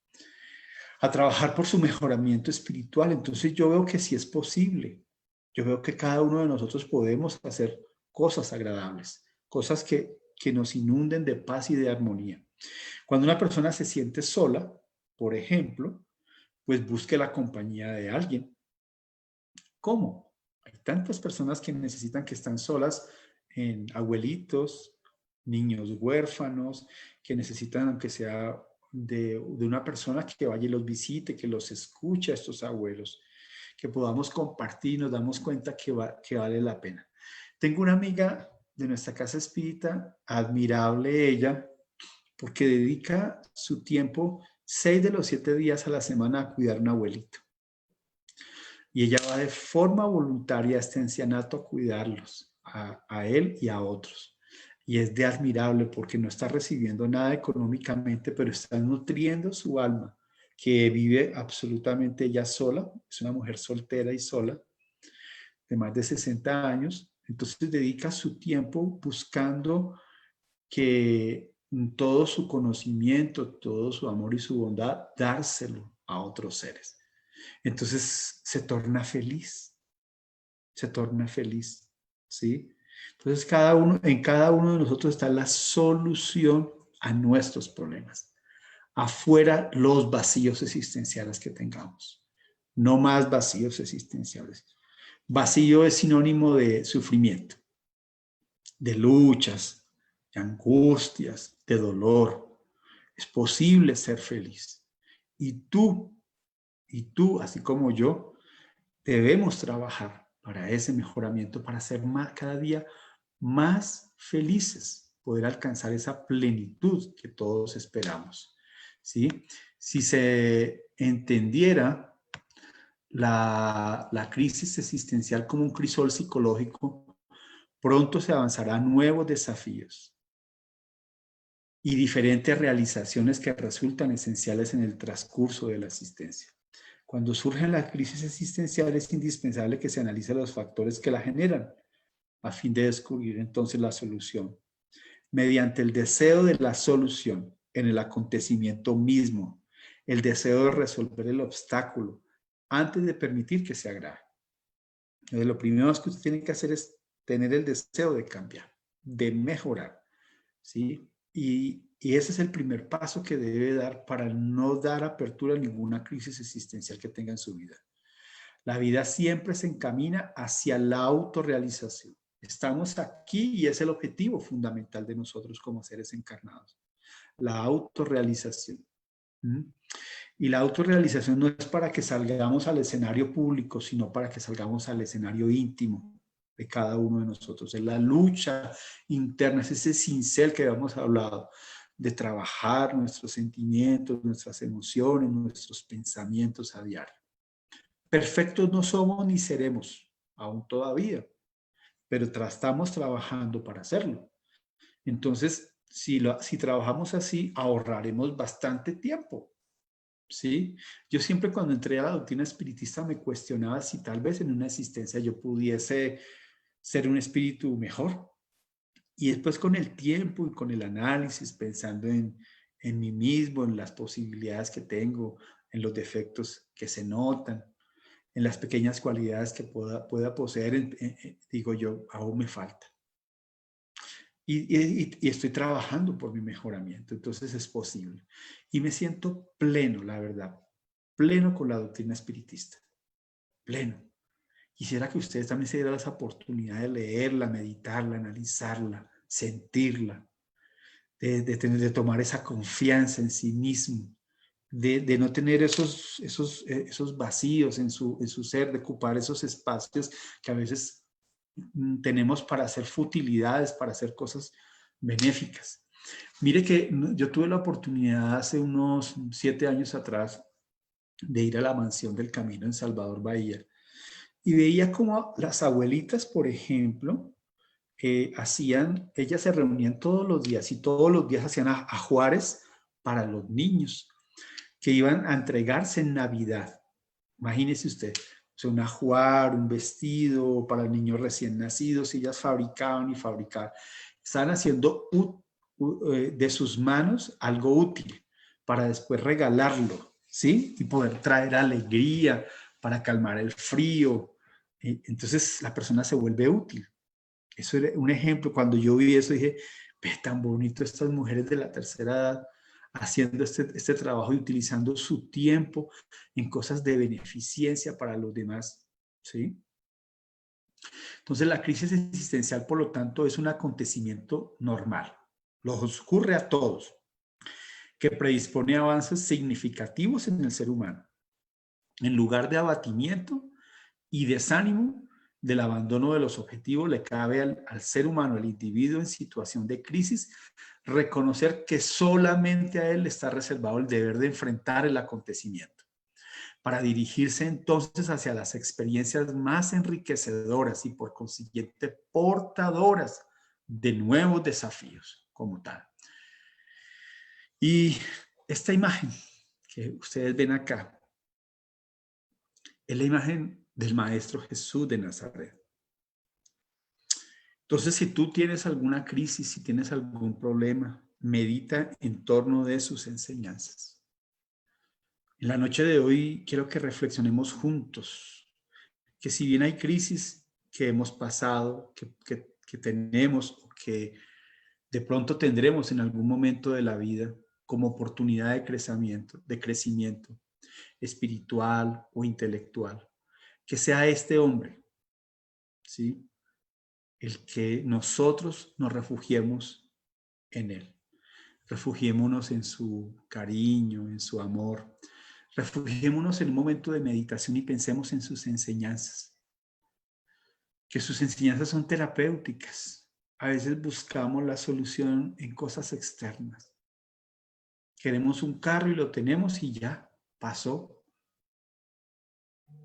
a trabajar por su mejoramiento espiritual. Entonces yo veo que sí es posible. Yo veo que cada uno de nosotros podemos hacer cosas agradables, cosas que nos inunden de paz y de armonía. Cuando una persona se siente sola, por ejemplo, pues busque la compañía de alguien. ¿Cómo? Hay tantas personas que necesitan, que están solas, en abuelitos, niños huérfanos, que necesitan, aunque sea de una persona que vaya y los visite, que los escuche a estos abuelos, que podamos compartir, nos damos cuenta que vale la pena. Tengo una amiga de nuestra casa espírita, admirable ella, porque dedica su tiempo 6 de los 7 días a la semana a cuidar a un abuelito. Y ella va de forma voluntaria a este ancianato a cuidarlos, a él y a otros. Y es de admirable porque no está recibiendo nada económicamente, pero está nutriendo su alma, que vive absolutamente ella sola. Es una mujer soltera y sola, de más de 60 años. Entonces dedica su tiempo buscando que todo su conocimiento, todo su amor y su bondad, dárselo a otros seres. Entonces se torna feliz, ¿sí? Entonces en cada uno de nosotros está la solución a nuestros problemas. Afuera los vacíos existenciales que tengamos. No más vacíos existenciales. Vacío es sinónimo de sufrimiento, de luchas, de angustias, de dolor. Es posible ser feliz. Y tú, así como yo, debemos trabajar para ese mejoramiento, para ser cada día más felices, poder alcanzar esa plenitud que todos esperamos, ¿sí? Si se entendiera la crisis existencial como un crisol psicológico, pronto se avanzará a nuevos desafíos y diferentes realizaciones que resultan esenciales en el transcurso de la existencia. Cuando surgen las crisis existenciales, es indispensable que se analicen los factores que la generan a fin de descubrir entonces la solución. Mediante el deseo de la solución en el acontecimiento mismo, el deseo de resolver el obstáculo antes de permitir que se agrave. Entonces, lo primero que usted tiene que hacer es tener el deseo de cambiar, de mejorar, ¿sí? Y ese es el primer paso que debe dar para no dar apertura a ninguna crisis existencial que tenga en su vida. La vida siempre se encamina hacia la autorrealización. Estamos aquí y es el objetivo fundamental de nosotros como seres encarnados, la autorrealización. ¿Mm? Y la autorrealización no es para que salgamos al escenario público, sino para que salgamos al escenario íntimo de cada uno de nosotros. Es la lucha interna, es ese cincel que habíamos hablado, de trabajar nuestros sentimientos, nuestras emociones, nuestros pensamientos a diario. Perfectos no somos ni seremos, aún todavía, pero estamos trabajando para hacerlo. Entonces, si trabajamos así, ahorraremos bastante tiempo. ¿Sí? Yo siempre cuando entré a la doctrina espiritista me cuestionaba si tal vez en una existencia yo pudiese ser un espíritu mejor. Y después con el tiempo y con el análisis, pensando en mí mismo, en las posibilidades que tengo, en los defectos que se notan, en las pequeñas cualidades que pueda poseer, digo yo, aún me falta. Y estoy trabajando por mi mejoramiento, entonces es posible. Y me siento pleno, la verdad, pleno con la doctrina espiritista, pleno. Quisiera que ustedes también se dieran esa oportunidad de leerla, meditarla, analizarla, sentirla, de tomar esa confianza en sí mismo, de no tener esos vacíos en su ser, de ocupar esos espacios que a veces tenemos para hacer futilidades, para hacer cosas benéficas. Mire que yo tuve la oportunidad hace unos 7 años atrás de ir a la Mansión del Camino en Salvador Bahía y veía como las abuelitas, por ejemplo, ellas se reunían todos los días y todos los días hacían ajuares para los niños que iban a entregarse en Navidad. Imagínese usted, o sea, un ajuar, un vestido para niños recién nacidos, ellas fabricaban y fabricaban. Estaban haciendo de sus manos algo útil para después regalarlo, ¿sí? Y poder traer alegría para calmar el frío. Entonces la persona se vuelve útil. Eso era un ejemplo. Cuando yo vi eso dije, ve tan bonito estas mujeres de la tercera edad haciendo este trabajo y utilizando su tiempo en cosas de beneficencia para los demás, ¿sí? Entonces la crisis existencial, por lo tanto, es un acontecimiento normal. Lo ocurre a todos, que predispone a avances significativos en el ser humano. En lugar de abatimiento y desánimo del abandono de los objetivos, le cabe al ser humano, al individuo en situación de crisis, reconocer que solamente a él le está reservado el deber de enfrentar el acontecimiento, para dirigirse entonces hacia las experiencias más enriquecedoras y por consiguiente portadoras de nuevos desafíos como tal. Y esta imagen que ustedes ven acá es la imagen del Maestro Jesús de Nazaret. Entonces, si tú tienes alguna crisis, si tienes algún problema, medita en torno de sus enseñanzas. En la noche de hoy quiero que reflexionemos juntos, que si bien hay crisis que hemos pasado, que tenemos o que de pronto tendremos en algún momento de la vida como oportunidad de crecimiento espiritual o intelectual, que sea este hombre, ¿sí? El que nosotros nos refugiemos en él. Refugiémonos en su cariño, en su amor. Refugiémonos en un momento de meditación y pensemos en sus enseñanzas. Que sus enseñanzas son terapéuticas. A veces buscamos la solución en cosas externas. Queremos un carro y lo tenemos y ya, pasó.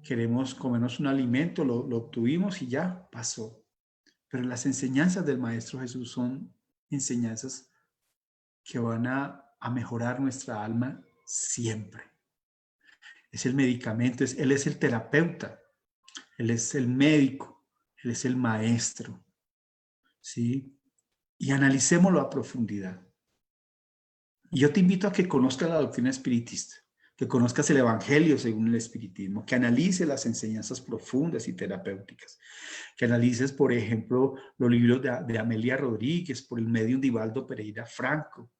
Queremos comernos un alimento, lo obtuvimos y ya, pasó. Pero las enseñanzas del Maestro Jesús son enseñanzas que van a mejorar nuestra alma siempre. Es el medicamento, Él es el terapeuta, Él es el médico, Él es el maestro, ¿sí? Y analicémoslo a profundidad. Y yo te invito a que conozcas la doctrina espiritista, que conozcas el Evangelio según el espiritismo, que analices las enseñanzas profundas y terapéuticas, que analices, por ejemplo, los libros de Amelia Rodríguez, por el medium de Ivaldo Pereira Franco,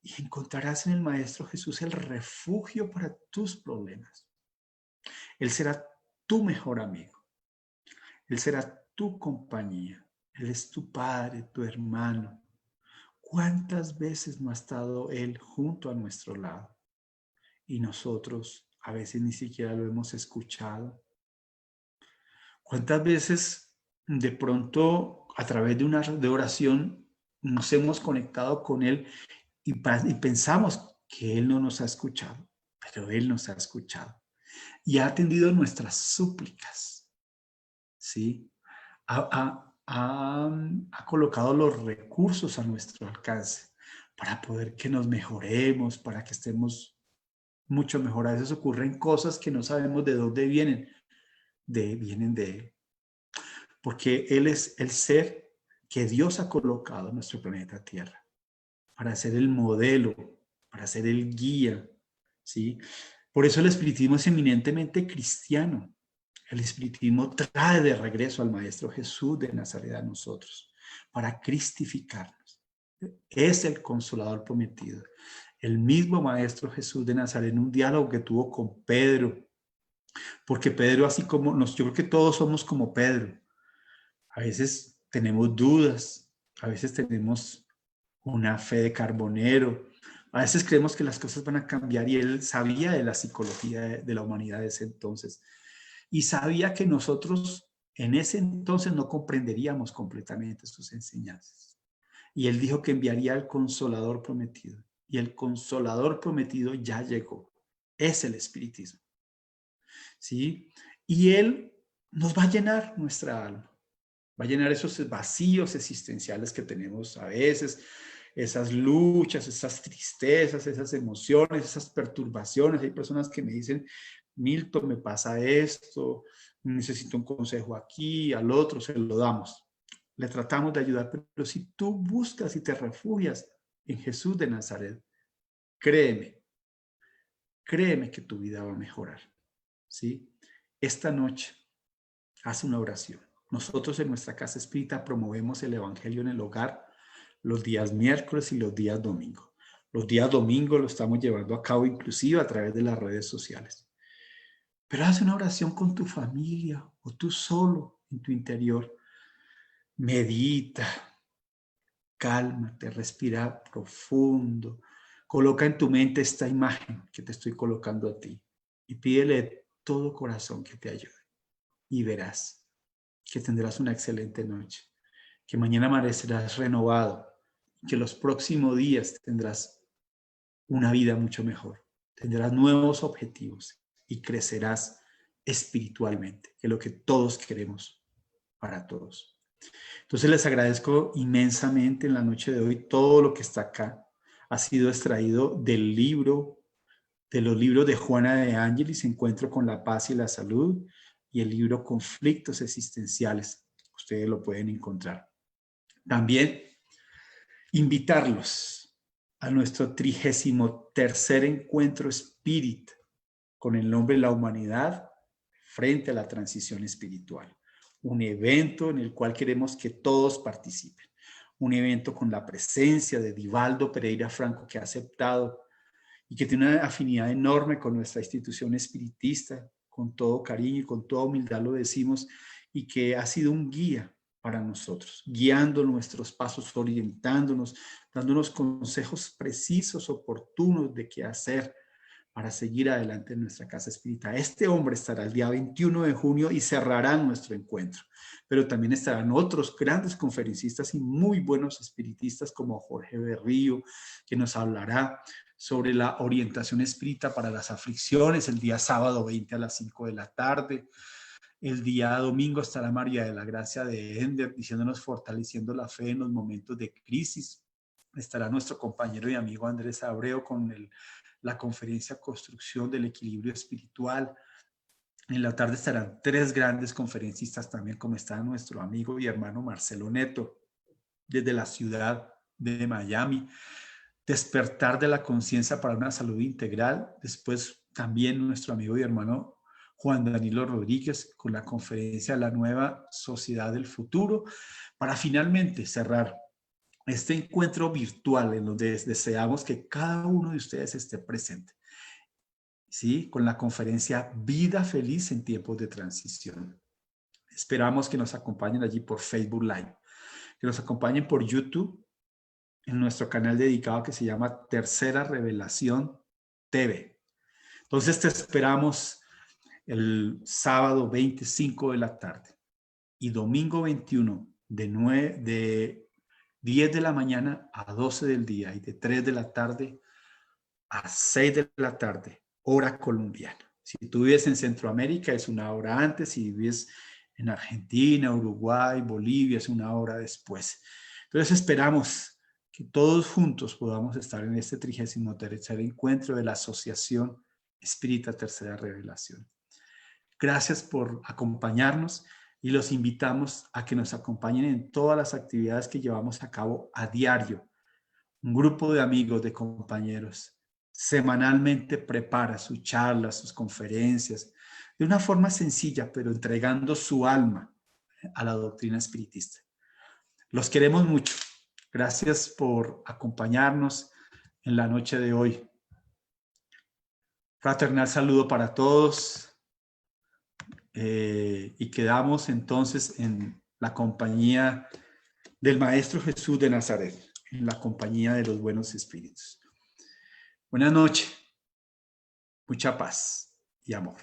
y encontrarás en el Maestro Jesús el refugio para tus problemas. Él será tu mejor amigo. Él será tu compañía. Él es tu padre, tu hermano. ¿Cuántas veces no ha estado Él junto a nuestro lado? Y nosotros a veces ni siquiera lo hemos escuchado. ¿Cuántas veces de pronto a través de una de oración nos hemos conectado con Él y pensamos que Él no nos ha escuchado? Pero Él nos ha escuchado y ha atendido nuestras súplicas, ¿sí? Ha colocado los recursos a nuestro alcance para poder que nos mejoremos, para que estemos mucho mejor. A veces ocurren cosas que no sabemos de dónde vienen, vienen de Él. Porque Él es el ser que Dios ha colocado en nuestro planeta Tierra para ser el modelo, para ser el guía, ¿sí? Por eso el espiritismo es eminentemente cristiano. El espiritismo trae de regreso al Maestro Jesús de Nazaret a nosotros para cristificarnos. Es el consolador prometido. El mismo Maestro Jesús de Nazaret en un diálogo que tuvo con Pedro, porque Pedro, así como yo creo que todos somos como Pedro. A veces tenemos dudas, a veces tenemos una fe de carbonero, a veces creemos que las cosas van a cambiar y él sabía de la psicología de la humanidad de ese entonces y sabía que nosotros en ese entonces no comprenderíamos completamente sus enseñanzas. Y él dijo que enviaría al Consolador prometido y el Consolador prometido ya llegó. Es el espiritismo, ¿sí? Y él nos va a llenar nuestra alma. Va a llenar esos vacíos existenciales que tenemos a veces, esas luchas, esas tristezas, esas emociones, esas perturbaciones. Hay personas que me dicen, Milton, me pasa esto, necesito un consejo aquí, al otro se lo damos. Le tratamos de ayudar, pero si tú buscas y te refugias en Jesús de Nazaret, créeme, créeme que tu vida va a mejorar, ¿sí? Esta noche, haz una oración. Nosotros en nuestra casa espírita promovemos el evangelio en el hogar los días miércoles y los días domingos. Los días domingos lo estamos llevando a cabo inclusive a través de las redes sociales. Pero haz una oración con tu familia o tú solo en tu interior. Medita, cálmate, respira profundo. Coloca en tu mente esta imagen que te estoy colocando a ti y pídele de todo corazón que te ayude. Y verás que tendrás una excelente noche, que mañana amanecerás renovado, que los próximos días tendrás una vida mucho mejor, tendrás nuevos objetivos y crecerás espiritualmente, que es lo que todos queremos para todos. Entonces les agradezco inmensamente en la noche de hoy todo lo que está acá. Ha sido extraído de los libros de Juana de Ángelis, Encuentro con la Paz y la Salud, y el libro Conflictos Existenciales. Ustedes lo pueden encontrar. También invitarlos a nuestro 33º encuentro espírita con el nombre La Humanidad frente a la transición espiritual. Un evento en el cual queremos que todos participen. Un evento con la presencia de Divaldo Pereira Franco, que ha aceptado y que tiene una afinidad enorme con nuestra institución espiritista, con todo cariño y con toda humildad lo decimos, y que ha sido un guía para nosotros, guiando nuestros pasos, orientándonos, dándonos consejos precisos, oportunos de qué hacer para seguir adelante en nuestra casa espírita. Este hombre estará el día 21 de junio y cerrará nuestro encuentro, pero también estarán otros grandes conferencistas y muy buenos espiritistas como Jorge Berrío, que nos hablará sobre la orientación espírita para las aflicciones el día sábado 20 a las 5 de la tarde. El día domingo estará María de la Gracia de Ender diciéndonos fortaleciendo la fe en los momentos de crisis. Estará nuestro compañero y amigo Andrés Abreu con la conferencia Construcción del Equilibrio Espiritual. En la tarde estarán 3 grandes conferencistas también, como está nuestro amigo y hermano Marcelo Neto, desde la ciudad de Miami. Despertar de la conciencia para una salud integral. Después también nuestro amigo y hermano Juan Danilo Rodríguez con la conferencia La Nueva Sociedad del Futuro, para finalmente cerrar este encuentro virtual en donde deseamos que cada uno de ustedes esté presente. ¿sí? Con la conferencia Vida Feliz en Tiempos de Transición. Esperamos que nos acompañen allí por Facebook Live, que nos acompañen por YouTube, en nuestro canal dedicado que se llama Tercera Revelación TV. Entonces te esperamos el sábado 25 de la tarde y domingo 21 de 10 de la mañana a 12 del día y de 3 de la tarde a 6 de la tarde, hora colombiana. Si tú vives en Centroamérica es una hora antes, si vives en Argentina, Uruguay, Bolivia es una hora después. Entonces esperamos que todos juntos podamos estar en este 33º encuentro de la Asociación Espírita Tercera Revelación. Gracias por acompañarnos y los invitamos a que nos acompañen en todas las actividades que llevamos a cabo a diario. Un grupo de amigos, de compañeros, semanalmente prepara sus charlas, sus conferencias, de una forma sencilla, pero entregando su alma a la doctrina espiritista. Los queremos mucho. Gracias por acompañarnos en la noche de hoy. Fraternal saludo para todos. Y quedamos entonces en la compañía del Maestro Jesús de Nazaret, en la compañía de los buenos espíritus. Buenas noches, mucha paz y amor.